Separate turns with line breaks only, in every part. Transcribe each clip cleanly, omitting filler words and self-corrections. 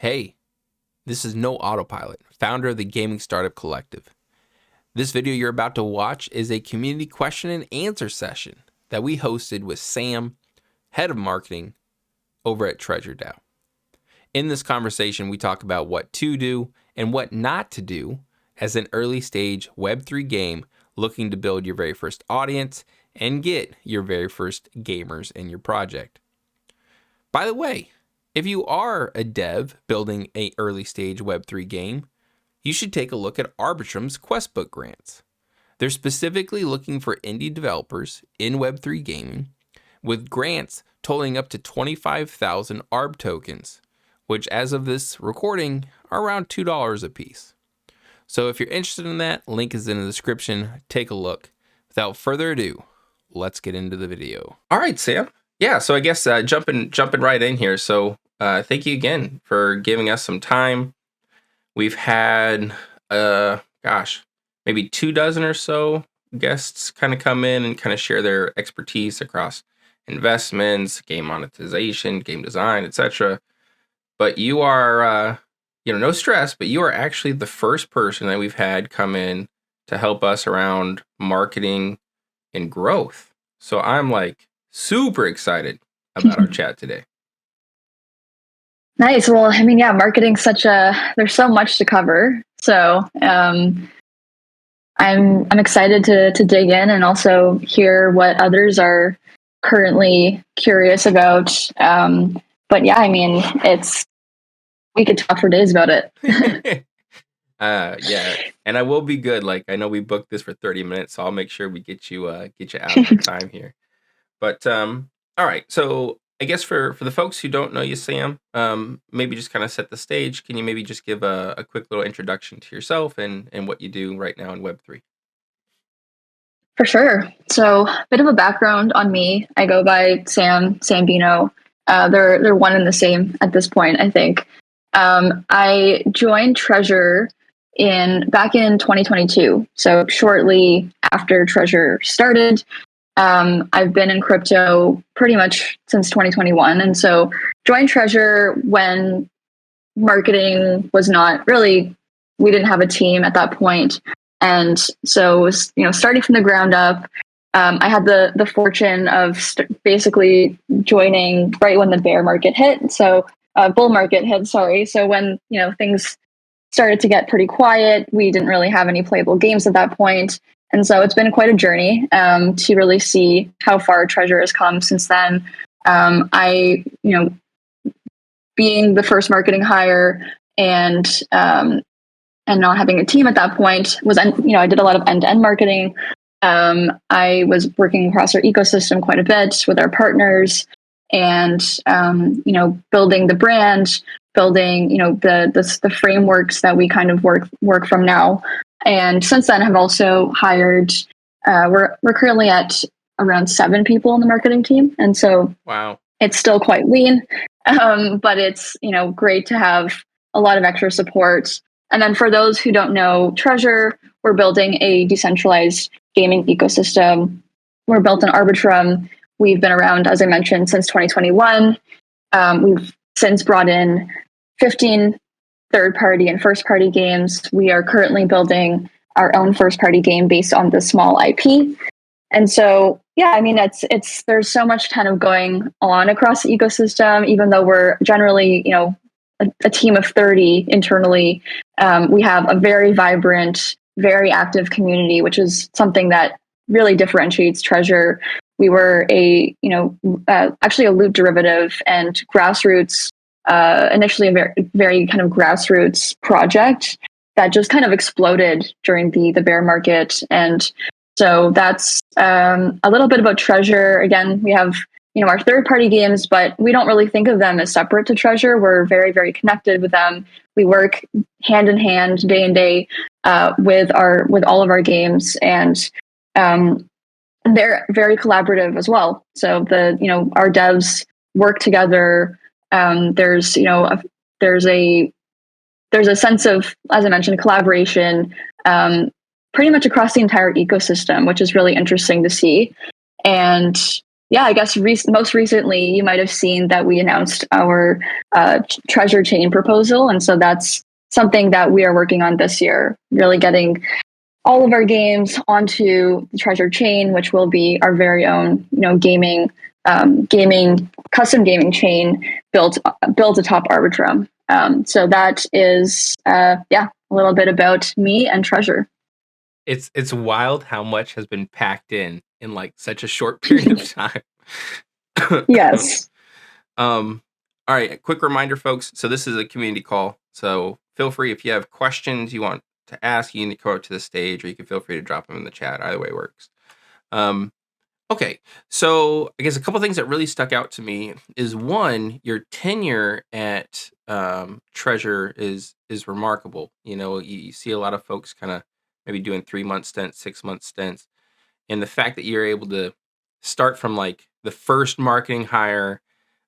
Hey, this is No Autopilot, founder of the Gaming Startup Collective. This video you're about to watch is a community question and answer session that we hosted with Sam, head of marketing over at Treasure DAO. In this conversation, we talk about what to do and what not to do as an early stage Web3 game looking to build your very first audience and get your very first gamers in your project. By the way, if you are a dev building an early stage Web3 game, you should take a look at Arbitrum's Questbook grants. They're specifically looking for indie developers in Web3 gaming with grants totaling up to 25,000 ARB tokens, which as of this recording are around $2 a piece. So if you're interested in that, link is in the description. Take a look. Without further ado, let's get into the video. All right, Sam. Yeah, so I guess jumping right in here. So thank you again for giving us some time. We've had, maybe 24 or so guests kind of come in and kind of share their expertise across investments, game monetization, game design, etc. But you are, no stress, but you are actually the first person that we've had come in to help us around marketing and growth. So I'm like super excited about our chat today.
Nice. Well, I mean, yeah, marketing's there's so much to cover. So I'm excited to dig in and also hear what others are currently curious about. But yeah, I mean, we could talk for days about it.
Yeah, and I will be good. Like, I know we booked this for 30 minutes, so I'll make sure we get you out of time here. But all right, so I guess for the folks who don't know you, Sam, maybe just kind of set the stage. Can you maybe just give a quick little introduction to yourself and what you do right now in Web3?
For sure. So a bit of a background on me. I go by Sam Bino. They're one and the same at this point, I think. I joined Treasure back in 2022. So shortly after Treasure started. I've been in crypto pretty much since 2021. And so joined Treasure when marketing was not really, we didn't have a team at that point. And so it was, starting from the ground up. I had the fortune of basically joining right when the bear market hit. So bull market hit, sorry. So when, things started to get pretty quiet, we didn't really have any playable games at that point. And so it's been quite a journey to really see how far Treasure has come since then. Being the first marketing hire and not having a team at that point I did a lot of end-to-end marketing. I was working across our ecosystem quite a bit with our partners and, building the brand, building, the frameworks that we kind of work from now. And since then, I've also hired. We're currently at around 7 people on the marketing team, and so
wow,
it's still quite lean. But it's great to have a lot of extra support. And then for those who don't know Treasure, we're building a decentralized gaming ecosystem. We're built in Arbitrum. We've been around, as I mentioned, since 2021. We've since brought in 15 third-party and first-party games. We are currently building our own first-party game based on the small IP. And so, yeah, I mean, there's so much kind of going on across the ecosystem, even though we're generally, a team of 30 internally. We have a very vibrant, very active community, which is something that really differentiates Treasure. We were actually a Loot derivative and grassroots, initially a very, very kind of grassroots project that just kind of exploded during the bear market. And so that's a little bit about Treasure. Again, we have our third-party games, but we don't really think of them as separate to Treasure. We're very, very connected with them. We work hand in hand, day in day, with all of our games, and they're very collaborative as well. So our devs work together. There's a sense of, as I mentioned, collaboration pretty much across the entire ecosystem, which is really interesting to see. And yeah, I guess most recently you might have seen that we announced our treasure chain proposal. And so that's something that we are working on this year, really getting all of our games onto the treasure chain, which will be our very own, custom gaming chain built atop Arbitrum. So that is, a little bit about me and treasure.
It's wild how much has been packed in like such a short period of time.
Yes.
All right, a quick reminder, folks. So this is a community call. So feel free if you have questions you want to ask, you need to go up to the stage, or you can feel free to drop them in the chat. Either way works. Okay, so I guess a couple things that really stuck out to me is one, your tenure at Treasure is remarkable. You see a lot of folks kind of maybe doing 3-month stints, 6-month stints, and the fact that you're able to start from like the first marketing hire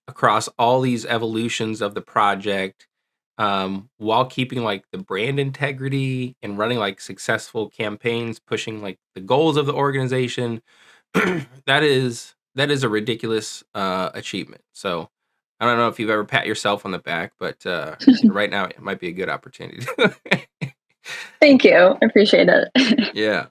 across all these evolutions of the project, while keeping like the brand integrity and running like successful campaigns, pushing like the goals of the organization. that is a ridiculous achievement. So I don't know if you've ever pat yourself on the back, but right now it might be a good opportunity.
Thank you. I appreciate it.
Yeah.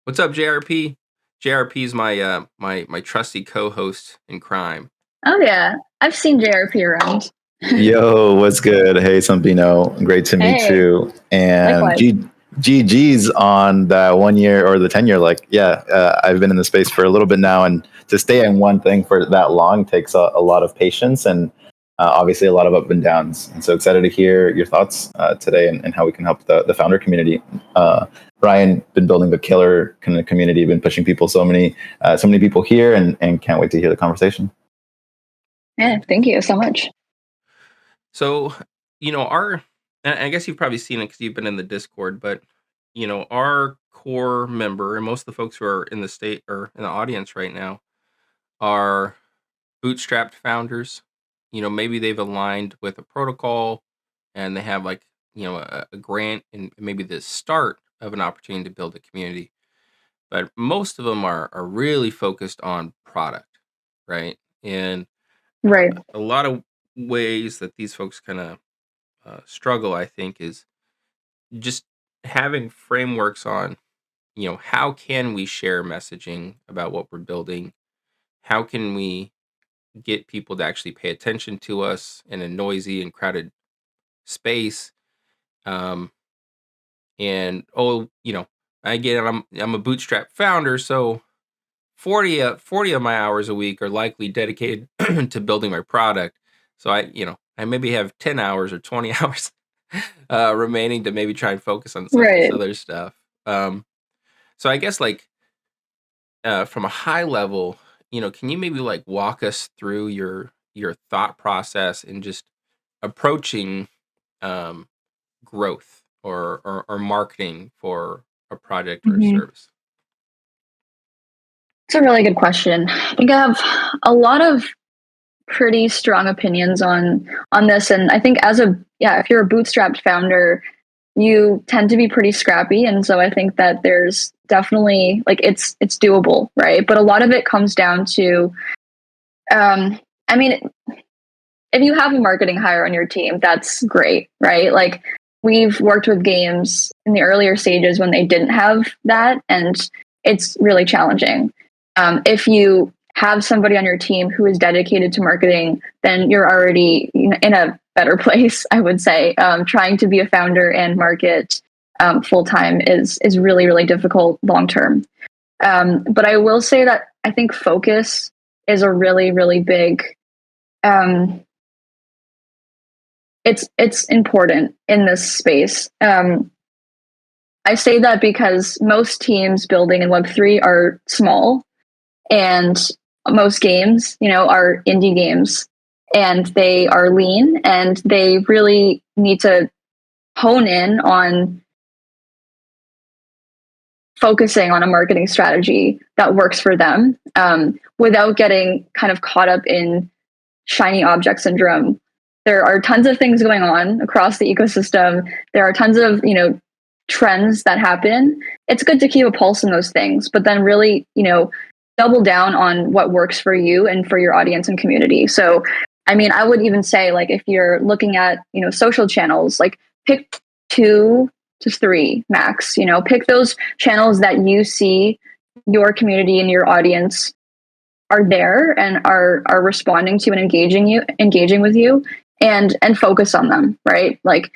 What's up, JRP? JRP is my my trusty co-host in crime.
Oh yeah, I've seen JRP around.
Yo, what's good? Hey, Sampino. Great to meet you. And GG's on that 1 year or the 10 year. I've been in the space for a little bit now, and to stay in one thing for that long takes a lot of patience and obviously a lot of up and downs. And so excited to hear your thoughts today and how we can help the founder community. Brian, been building a killer kind of community, been pushing people, so many people here, and can't wait to hear the conversation.
Yeah, thank you so much.
So, I guess you've probably seen it because you've been in the Discord, but, our core member and most of the folks who are in the state or in the audience right now are bootstrapped founders. Maybe they've aligned with a protocol and they have like, a grant and maybe the start of an opportunity to build a community. But most of them are really focused on product, right? And
right.
A lot of ways that these folks kind of struggle, I think, is just having frameworks on, how can we share messaging about what we're building? How can we get people to actually pay attention to us in a noisy and crowded space? And I'm a bootstrap founder, so 40 of my hours a week are likely dedicated to building my product. So I maybe have 10 hours or 20 hours remaining to maybe try and focus on some of this other stuff. So I guess from a high level, can you maybe like walk us through your thought process in just approaching growth or marketing for a project or a service?
It's a really good question. I think I have a lot of pretty strong opinions on this, and I think if you're a bootstrapped founder, you tend to be pretty scrappy, and so I think that there's definitely it's doable, right? But a lot of it comes down to, if you have a marketing hire on your team, that's great, right? Like we've worked with games in the earlier stages when they didn't have that, and it's really challenging. If you have somebody on your team who is dedicated to marketing, then you're already in a better place, I would say. Trying to be a founder and market full time is really, really difficult long term. But I will say that I think focus is a really, really big. It's important in this space. I say that because most teams building in Web3 are small, and most games, are indie games, and they are lean, and they really need to hone in on focusing on a marketing strategy that works for them, without getting kind of caught up in shiny object syndrome. There are tons of things going on across the ecosystem. There are tons of, trends that happen. It's good to keep a pulse on those things, but then really, double down on what works for you and for your audience and community. So, I mean, I would even say, like, if you're looking at, social channels, like, pick 2 to 3 max, pick those channels that you see your community and your audience are there and are responding to and engaging with you, and focus on them, right? Like,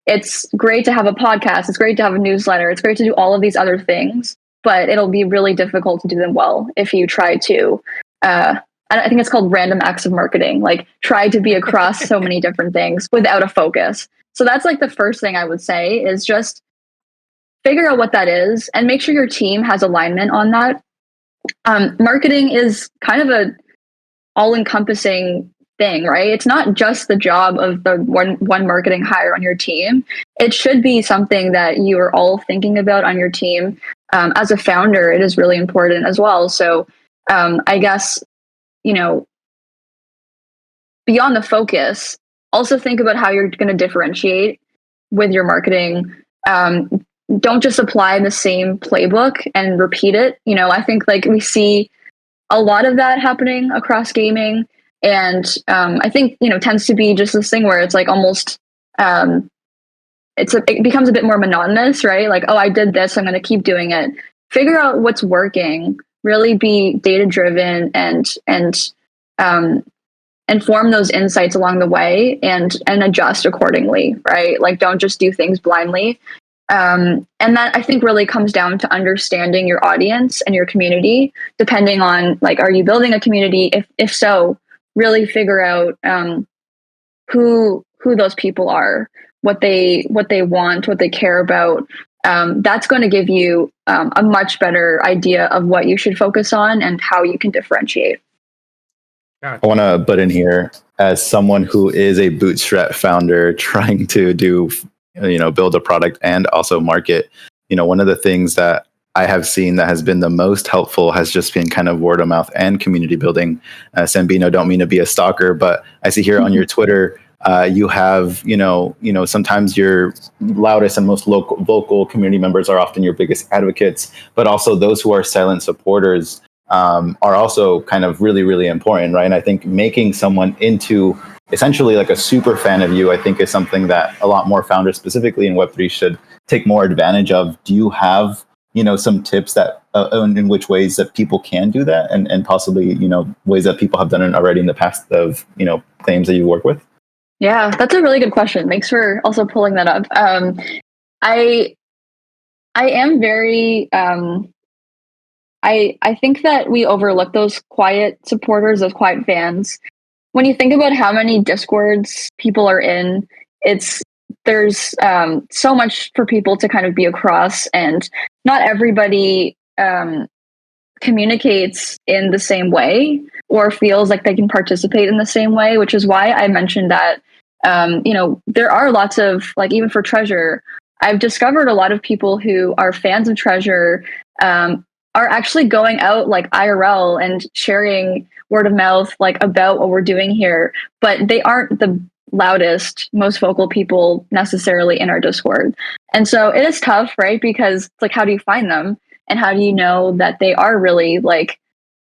it's great to have a podcast, it's great to have a newsletter, it's great to do all of these other things, but it'll be really difficult to do them well if you try to, I think it's called random acts of marketing, like try to be across so many different things without a focus. So that's like the first thing I would say, is just figure out what that is and make sure your team has alignment on that. Marketing is kind of a all-encompassing thing, right? It's not just the job of the one marketing hire on your team. It should be something that you are all thinking about on your team. As a founder, it is really important as well. So I guess, beyond the focus, also think about how you're going to differentiate with your marketing. Don't just apply the same playbook and repeat it. I think like we see a lot of that happening across gaming. And I think, tends to be just this thing where it's like almost, it becomes a bit more monotonous, right? Like, oh, I did this, I'm going to keep doing it. Figure out what's working, really be data driven, and form those insights along the way and adjust accordingly, right? Like, don't just do things blindly. And that, I think, really comes down to understanding your audience and your community, depending on, like, are you building a community? If so, really figure out who those people are, what they want, what they care about. That's going to give you a much better idea of what you should focus on and how you can differentiate.
I want to butt in here as someone who is a bootstrap founder trying to build a product and also market. One of the things that I have seen that has been the most helpful has just been kind of word of mouth and community building. Sambino, don't mean to be a stalker, but I see here on your Twitter, you have, sometimes your loudest and most vocal community members are often your biggest advocates, but also those who are silent supporters are also kind of really, really important, right? And I think making someone into essentially like a super fan of you, I think, is something that a lot more founders, specifically in Web3, should take more advantage of. Do you have, some tips that in which ways that people can do that, and possibly, ways that people have done it already in the past of, claims that you work with?
Yeah, that's a really good question. Thanks for also pulling that up. I am very, I think that we overlook those quiet supporters, those quiet fans. When you think about how many Discords people are in, there's so much for people to kind of be across, and not everybody communicates in the same way or feels like they can participate in the same way, which is why I mentioned that, there are lots of, like, even for Treasure, I've discovered a lot of people who are fans of Treasure are actually going out, like, IRL and sharing word of mouth, like, about what we're doing here, but they aren't the loudest, most vocal people necessarily in our Discord. And so it is tough, right? Because it's like, how do you find them? And how do you know that they are really, like,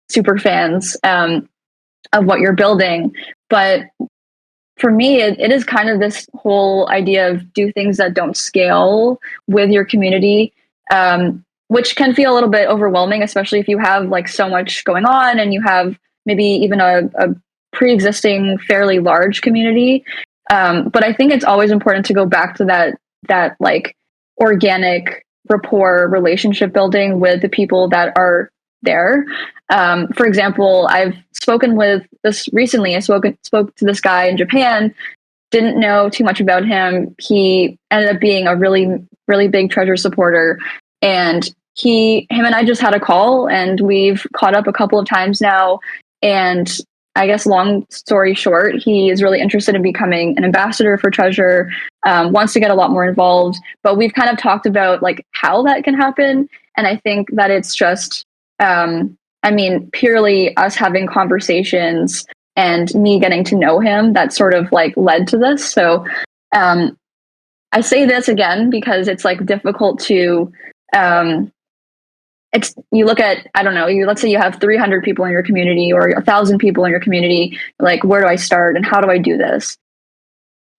super fans of what you're building? But for me, it is kind of this whole idea of do things that don't scale with your community, which can feel a little bit overwhelming, especially if you have, like, so much going on and you have maybe even a pre-existing fairly large community. But I think it's always important to go back to that like organic rapport relationship building with the people that are there. For example, I've spoken with this recently. I spoke to this guy in Japan, didn't know too much about him. He ended up being a really, really big Treasure supporter. And him and I just had a call, and we've caught up a couple of times now. And I guess, long story short, he is really interested in becoming an ambassador for Treasure, wants to get a lot more involved. But we've kind of talked about, like, how that can happen. And I think that it's just, purely us having conversations and me getting to know him that sort of, like, led to this. So I say this again because it's, like, difficult to you look at, I don't know, let's say you have 300 people in your community or 1,000 people in your community. Like, where do I start and how do I do this?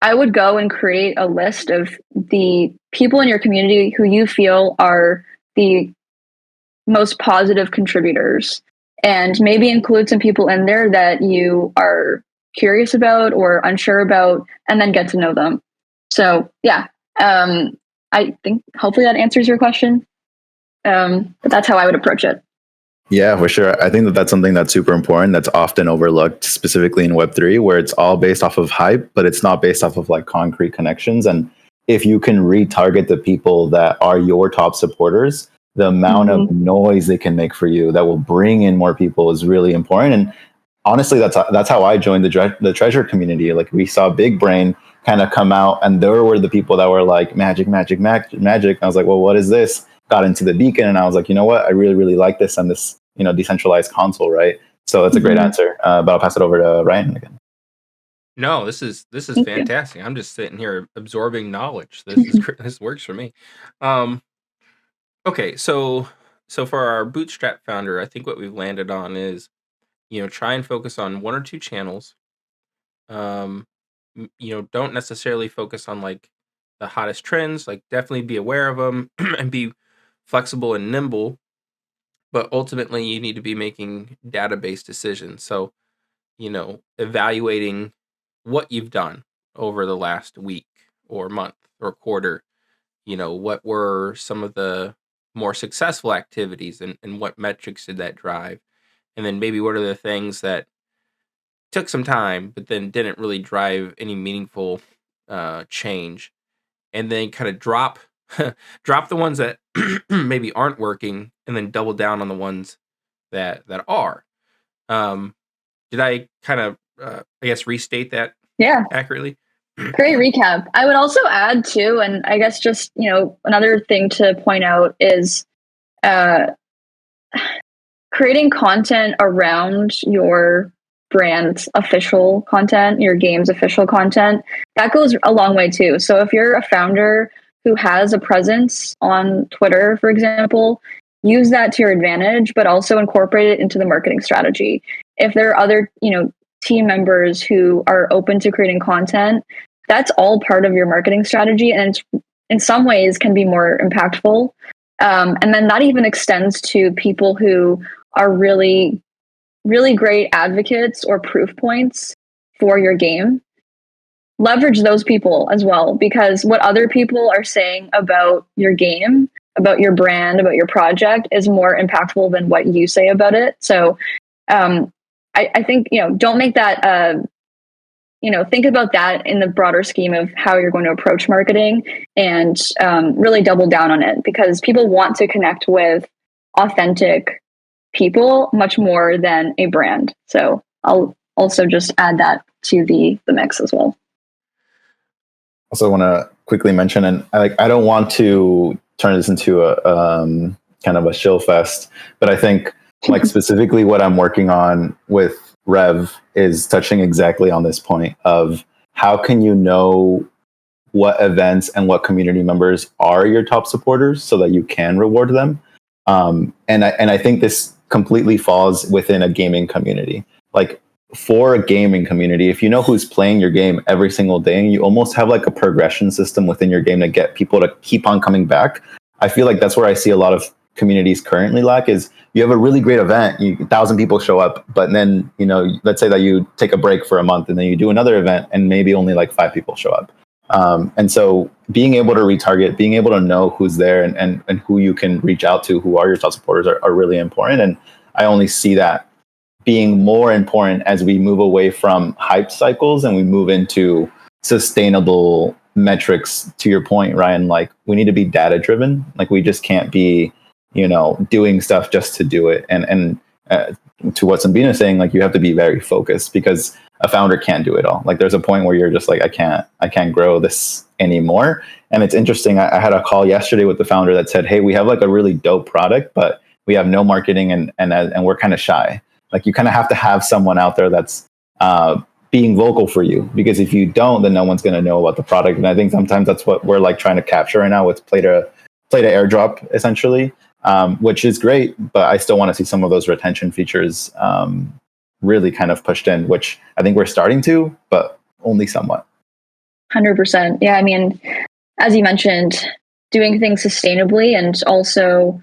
I would go and create a list of the people in your community who you feel are the most positive contributors, and maybe include some people in there that you are curious about or unsure about, and then get to know them. So yeah, I think hopefully that answers your question. But that's how I would approach it.
Yeah, for sure. I think that that's something that's super important, that's often overlooked, specifically in Web3, where it's all based off of hype, but it's not based off of like concrete connections. And if you can retarget the people that are your top supporters, the amount of noise they can make for you that will bring in more people is really important. And honestly, that's how I joined the treasure community. Like, we saw Big Brain kind of come out, and there were the people that were like, magic. And I was like, well, what is this? Got into the beacon, and I was like, you know what? I really, really like this and this, decentralized console, right? So that's a great answer. But I'll pass it over to Ryan again.
No, this is fantastic. I'm just sitting here absorbing knowledge. This works for me. Okay, so for our bootstrap founder, I think what we've landed on is, try and focus on one or two channels. Don't necessarily focus on like the hottest trends. Like, definitely be aware of them and be flexible and nimble. But ultimately, you need to be making database decisions. So, evaluating what you've done over the last week or month or quarter. What were some of the more successful activities, and what metrics did that drive? And then maybe what are the things that took some time, but then didn't really drive any meaningful change? And then kind of drop the ones that maybe aren't working, and then double down on the ones that are. Did I kind of, I guess, restate that accurately?
Great recap. I would also add too, and I guess just, another thing to point out is creating content around your brand's official content, your game's official content. That goes a long way too. So if you're a founder who has a presence on Twitter, for example, use that to your advantage, but also incorporate it into the marketing strategy. If there are other, team members who are open to creating content, that's all part of your marketing strategy, and it's, in some ways, can be more impactful. And then that even extends to people who are really, really great advocates or proof points for your game. Leverage those people as well, because what other people are saying about your game, about your brand, about your project is more impactful than what you say about it. So I think, don't make that, think about that in the broader scheme of how you're going to approach marketing, and really double down on it, because people want to connect with authentic people much more than a brand. So I'll also just add that to the mix as well.
Also want to quickly mention, and I don't want to turn this into a kind of a shill fest, but I think like specifically what I'm working on with Rev is touching exactly on this point of how can you know what events and what community members are your top supporters so that you can reward them. And I think this completely falls within a gaming community. Like, for a gaming community, if you know who's playing your game every single day, and you almost have like a progression system within your game to get people to keep on coming back, I feel like that's where I see a lot of communities currently lack. Is you have a really great event, 1,000 people show up, but then, let's say that you take a break for a month and then you do another event and maybe only like 5 people show up. And so being able to retarget, being able to know who's there and who you can reach out to, who are your top supporters, are really important. And I only see that being more important as we move away from hype cycles and we move into sustainable metrics. To your point, Ryan, like, we need to be data driven. Like, we just can't be, doing stuff just to do it. And to what Sabina is saying, like, you have to be very focused, because a founder can't do it all. Like, there's a point where you're just like, I can't grow this anymore. And it's interesting. I had a call yesterday with the founder that said, hey, we have like a really dope product, but we have no marketing and we're kind of shy. Like, you kind of have to have someone out there that's being vocal for you, because if you don't, then no one's going to know about the product. And I think sometimes that's what we're like trying to capture right now with play to airdrop, essentially. which is great, but I still want to see some of those retention features really kind of pushed in, which I think we're starting to, but only somewhat.
100%. Yeah, I mean, as you mentioned, doing things sustainably, and also,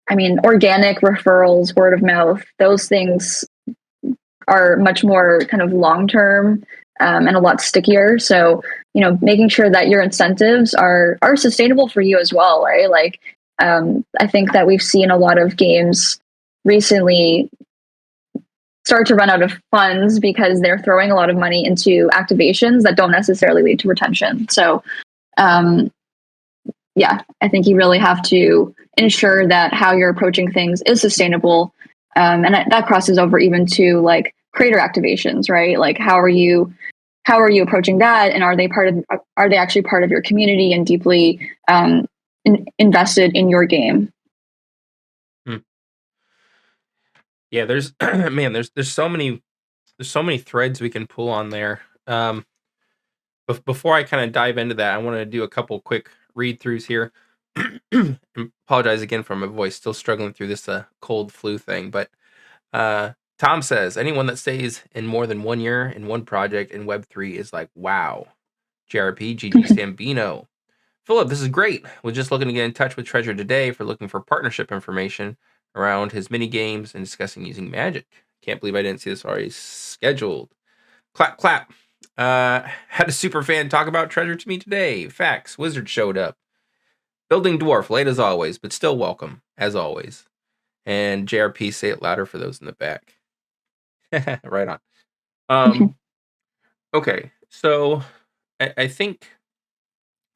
I mean, organic referrals, word of mouth, those things are much more kind of long-term and a lot stickier. So, making sure that your incentives are sustainable for you as well, right? Like, I think that we've seen a lot of games recently start to run out of funds because they're throwing a lot of money into activations that don't necessarily lead to retention. So, yeah, I think you really have to ensure that how you're approaching things is sustainable. And that crosses over even to like creator activations, right? Like how are you approaching that? And are they actually part of your community and deeply invested in your game?
Yeah, there's man, there's so many threads we can pull on there. Before I kind of dive into that, I want to do a couple quick read throughs here. Apologize again for my voice, still struggling through this cold flu thing. But Tom says anyone that stays in more than 1 year in one project in Web3 is like, wow. JRP, GG Stambino. Philip, this is great. Was just looking to get in touch with Treasure today for looking for partnership information around his mini games and discussing using magic. Can't believe I didn't see this already scheduled. Clap, clap. Had a super fan talk about Treasure to me today. Facts. Wizard showed up. Building Dwarf, late as always, but still welcome, as always. And JRP, say it louder for those in the back. Right on. Okay, so I think,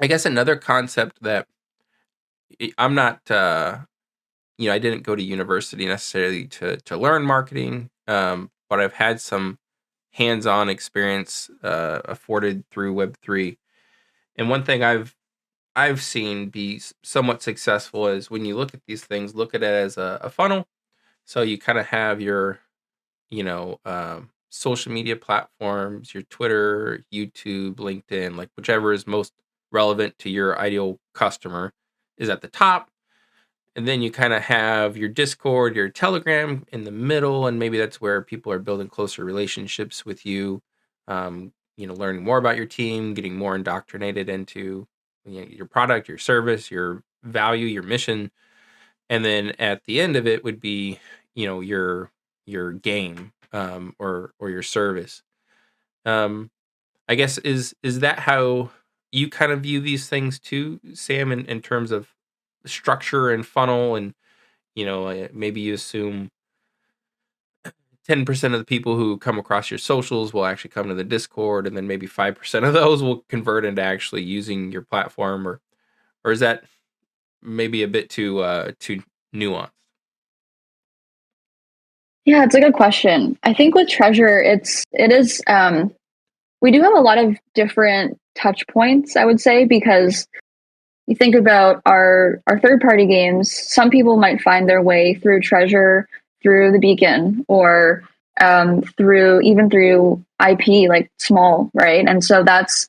I guess another concept that I'm not, I didn't go to university necessarily to learn marketing, but I've had some hands-on experience afforded through Web3. And one thing I've seen be somewhat successful is when you look at these things, look at it as a funnel. So you kind of have your, social media platforms, your Twitter, YouTube, LinkedIn, like whichever is most relevant to your ideal customer is at the top. And then you kind of have your Discord, your Telegram in the middle, and maybe that's where people are building closer relationships with you, learning more about your team, getting more indoctrinated into your product, your service, your value, your mission. And then at the end of it would be, your game or your service. I guess is that how you kind of view these things too, Sam, in terms of structure and funnel, and maybe you assume 10% of the people who come across your socials will actually come to the Discord, and then maybe 5% of those will convert into actually using your platform, or is that maybe a bit too nuanced?
Yeah, it's a good question. I think with Treasure, it is we do have a lot of different touch points, I would say, because you think about our third-party games, some people might find their way through Treasure, through the Beacon, or through IP, like small, right? And so that's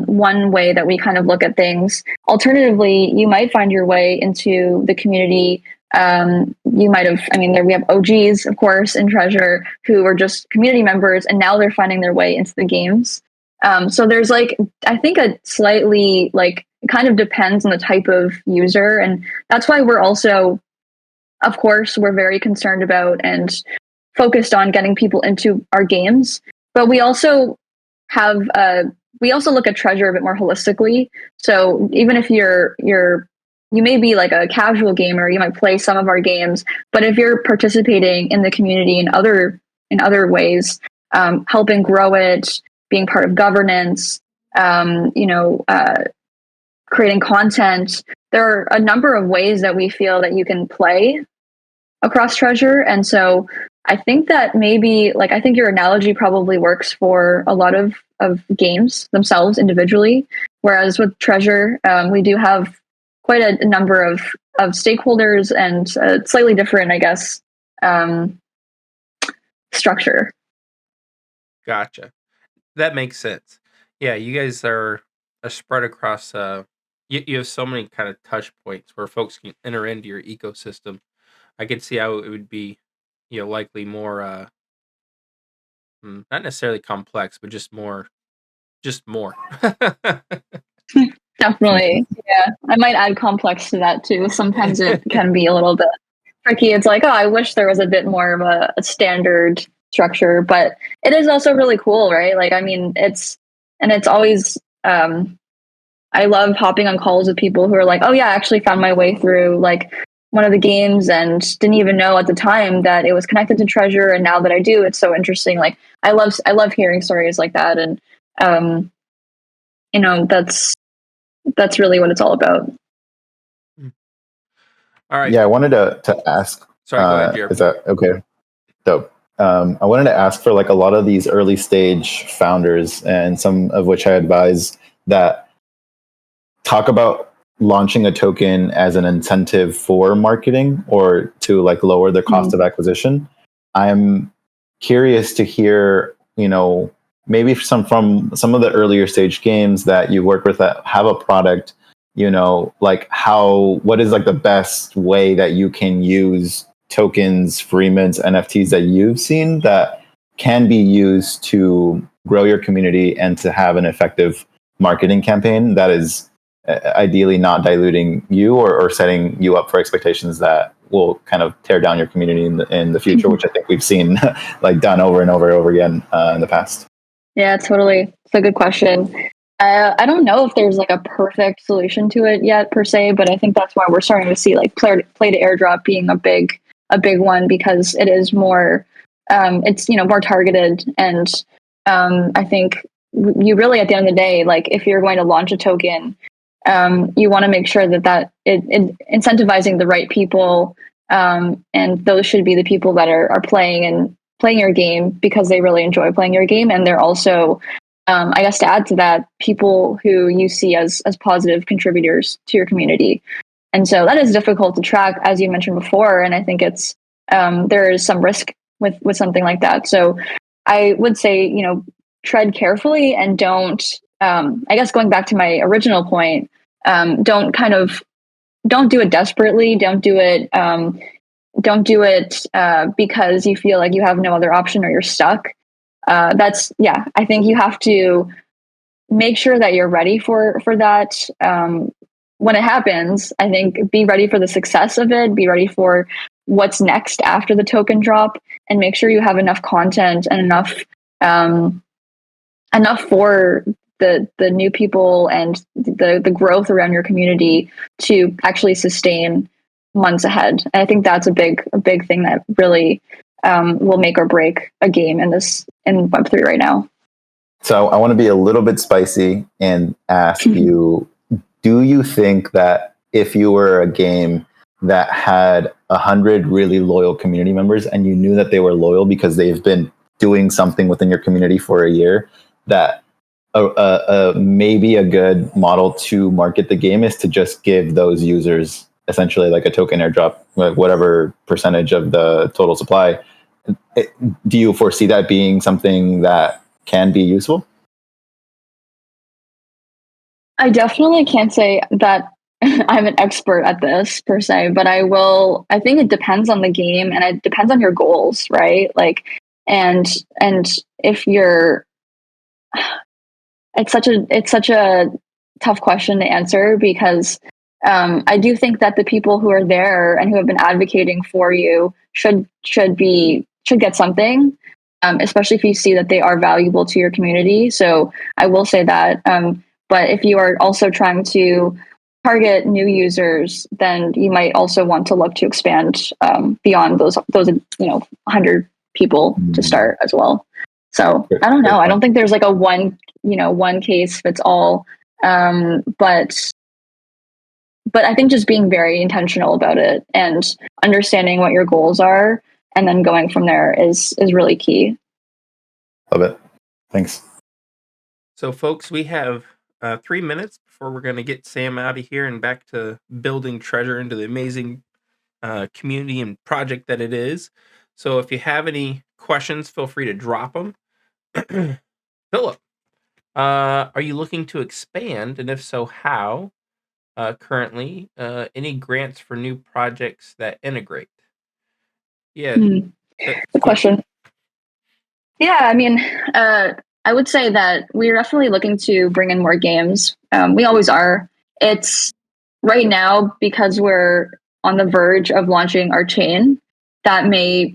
one way that we kind of look at things. Alternatively, you might find your way into the community. You might have, there we have OGs, of course, in Treasure who are just community members, and now they're finding their way into the games. So there's I think a slightly it kind of depends on the type of user. And that's why we're also, of course, we're very concerned about and focused on getting people into our games. But we also look at Treasure a bit more holistically. So even if you may be like a casual gamer, you might play some of our games, but if you're participating in the community in other ways, helping grow it, being part of governance, creating content, there are a number of ways that we feel that you can play across Treasure. And so I think that maybe, I think your analogy probably works for a lot of games themselves individually, whereas with Treasure, we do have quite a number of stakeholders and slightly different, I guess, structure.
Gotcha. That makes sense. Yeah, you guys are spread across, you have so many kind of touch points where folks can enter into your ecosystem. I could see how it would be, likely more, not necessarily complex, but just more.
Definitely. Yeah. I might add complex to that too. Sometimes it can be a little bit tricky. It's like, oh, I wish there was a bit more of a standard structure, but it is also really cool, right? Like, I mean, it's always, I love hopping on calls with people who are like, oh yeah, I actually found my way through like one of the games and didn't even know at the time that it was connected to Treasure. And now that I do, it's so interesting. Like, I love hearing stories like that. And, that's really what it's all about.
All right.
Yeah, I wanted to ask.
Sorry, go ahead, Jared.
Is that okay? Dope. I wanted to ask for like a lot of these early stage founders, and some of which I advise that talk about launching a token as an incentive for marketing or to like lower their cost of acquisition. I'm curious to hear, maybe from some of the earlier stage games that you work with that have a product, like what is like the best way that you can use tokens, free mints, NFTs that you've seen that can be used to grow your community and to have an effective marketing campaign that is ideally not diluting you or setting you up for expectations that will kind of tear down your community in the future, which I think we've seen like done over and over again in the past.
Yeah, totally. It's a good question. I don't know if there's like a perfect solution to it yet per se, but I think that's why we're starting to see like play to airdrop being a big one, because it is more, it's more targeted, and I think you really, at the end of the day, like if you're going to launch a token, you want to make sure that it incentivizing the right people, and those should be the people that are playing your game because they really enjoy playing your game, and they're also, I guess, to add to that, people who you see as positive contributors to your community. And so that is difficult to track, as you mentioned before, and I think it's there is some risk with something like that. So I would say, tread carefully and don't. I guess going back to my original point, don't do it desperately. Don't do it. Because you feel like you have no other option or you're stuck. I think you have to make sure that you're ready for that. When it happens, I think be ready for the success of it, be ready for what's next after the token drop, and make sure you have enough content and enough for the new people and the growth around your community to actually sustain months ahead. And I think that's a big thing that really will make or break a game in Web3 right now.
So I want to be a little bit spicy and ask you, do you think that if you were a game that had 100 really loyal community members and you knew that they were loyal because they've been doing something within your community for a year, that maybe a good model to market the game is to just give those users essentially like a token airdrop, like whatever percentage of the total supply? Do you foresee that being something that can be useful?
I definitely can't say that I'm an expert at this per se, but I think it depends on the game and it depends on your goals, right? Like, and if you're, it's such a tough question to answer, because I do think that the people who are there and who have been advocating for you should get something, especially if you see that they are valuable to your community. So I will say that. But if you are also trying to target new users, then you might also want to look to expand beyond those 100 people to start as well. So I don't know. I don't think there's like a one case fits all. But I think just being very intentional about it and understanding what your goals are and then going from there is really key.
Love it. Thanks.
So folks, we have 3 minutes before we're going to get Sam out of here and back to building Treasure into the amazing community and project that it is. So if you have any questions, feel free to drop them. Philip, are you looking to expand? And if so, how? currently. Any grants for new projects that integrate? Yeah.
Good question. Yeah, I mean, I would say that we're definitely looking to bring in more games. We always are. It's right now because we're on the verge of launching our chain. That may,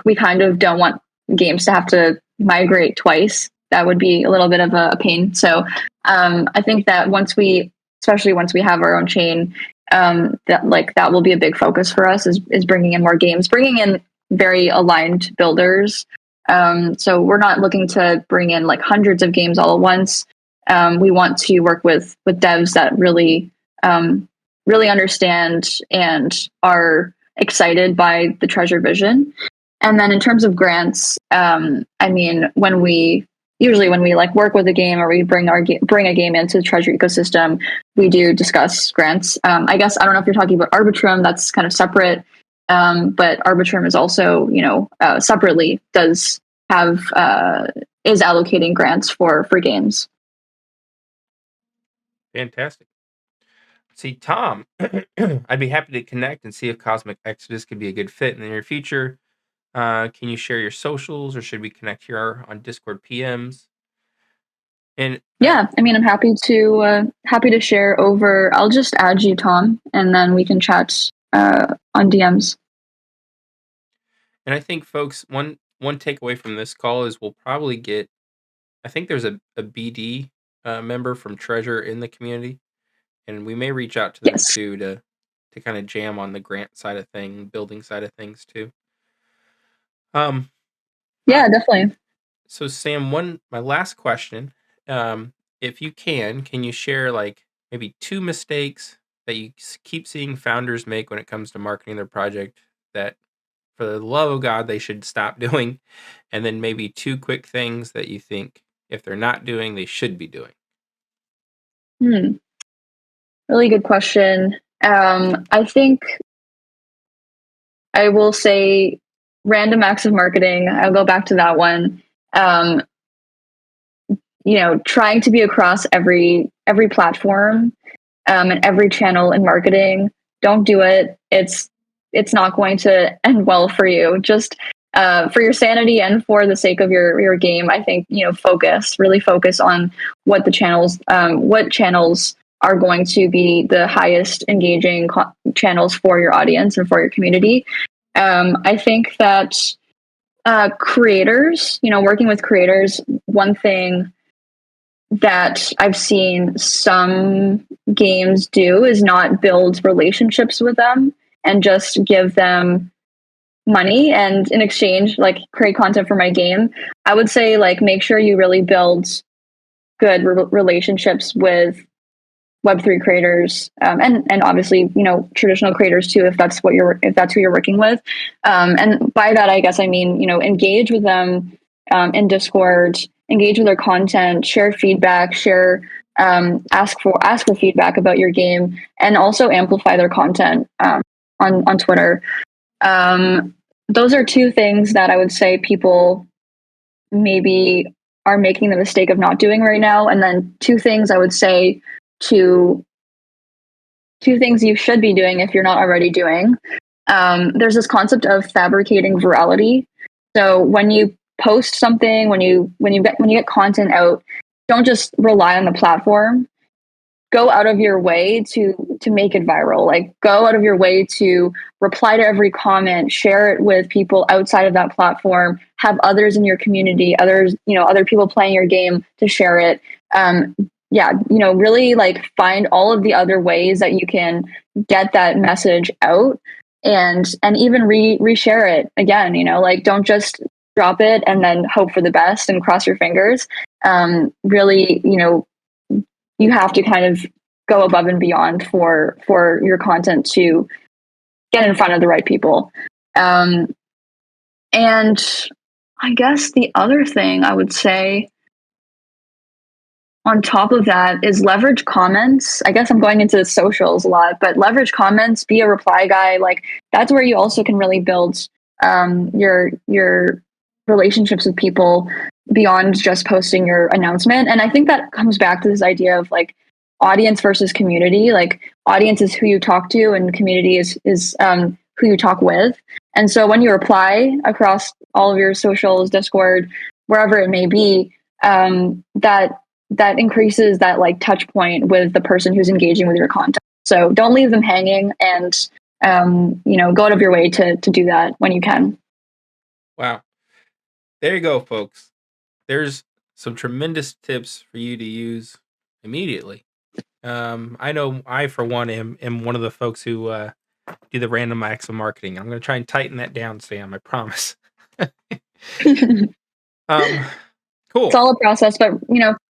we kind of don't want games to have to migrate twice. That would be a little bit of a pain. So I think that especially once we have our own chain, that will be a big focus for us is bringing in more games, bringing in very aligned builders. So we're not looking to bring in like hundreds of games all at once. We want to work with devs that really understand and are excited by the Treasure vision. And then in terms of grants, I mean, when we like work with a game or we bring a game into the Treasure ecosystem, we do discuss grants. I guess I don't know if you're talking about Arbitrum. That's kind of separate. But Arbitrum is also, separately is allocating grants for games.
Fantastic. See, Tom, I'd be happy to connect and see if Cosmic Exodus could be a good fit in the near future. Can you share your socials, or should we connect here on Discord PMs? And
yeah, I mean, I'm happy to share over. I'll just add you, Tom, and then we can chat on DMs.
And I think, folks, one takeaway from this call is we'll probably get. I think there's a BD member from Treasure in the community, and we may reach out to them too to kind of jam on the grant side of things, building side of things too.
Yeah, definitely.
So Sam, my last question, if you can you share like maybe 2 mistakes that you keep seeing founders make when it comes to marketing their project that for the love of God they should stop doing, and then maybe 2 quick things that you think if they're not doing, they should be doing?
Really good question. I think I will say random acts of marketing. I'll go back to that one. Trying to be across every platform and every channel in marketing. Don't do it. It's not going to end well for you. Just for your sanity and for the sake of your game, I think really focus on what channels are going to be the highest engaging channels for your audience and for your community. I think that creators, working with creators, one thing that I've seen some games do is not build relationships with them and just give them money and in exchange like create content for my game. I would say like make sure you really build good relationships with Web3 creators and obviously traditional creators too if that's who you're working with. And by that I guess I mean engage with them in Discord, engage with their content, share feedback, ask for feedback about your game, and also amplify their content on Twitter. Those are 2 things that I would say people maybe are making the mistake of not doing right now. And then 2 things I would say 2 things you should be doing if you're not already doing. There's this concept of fabricating virality. So when you post something, when you get content out, don't just rely on the platform. Go out of your way to make it viral. Like go out of your way to reply to every comment, share it with people outside of that platform, have others in your community, other people playing your game to share it. Really like find all of the other ways that you can get that message out and even reshare it again, like don't just drop it and then hope for the best and cross your fingers. Really, you have to kind of go above and beyond for your content to get in front of the right people. And I guess the other thing I would say on top of that is leverage comments. I guess I'm going into socials a lot, but leverage comments, be a reply guy. Like that's where you also can really build your relationships with people beyond just posting your announcement. And I think that comes back to this idea of like audience versus community. Like audience is who you talk to, and community is who you talk with. And so when you reply across all of your socials, Discord, wherever it may be, that increases that like touch point with the person who's engaging with your content. So don't leave them hanging, and go out of your way to do that when you can.
Wow. There you go, folks. There's some tremendous tips for you to use immediately. I know I, for one, am one of the folks who do the random acts of marketing. I'm going to try and tighten that down, Sam. I promise. Cool.
It's all a process, but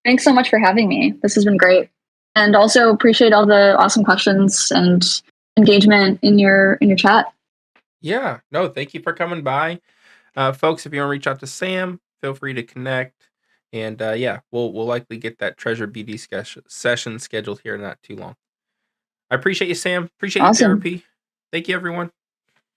thanks so much for having me. This has been great, and also appreciate all the awesome questions and engagement in your chat.
Yeah. No, thank you for coming by, folks. If you want to reach out to Sam, feel free to connect. And we'll likely get that Treasure BD session scheduled here in not too long. I appreciate you, Sam. Appreciate your therapy. Thank you, everyone.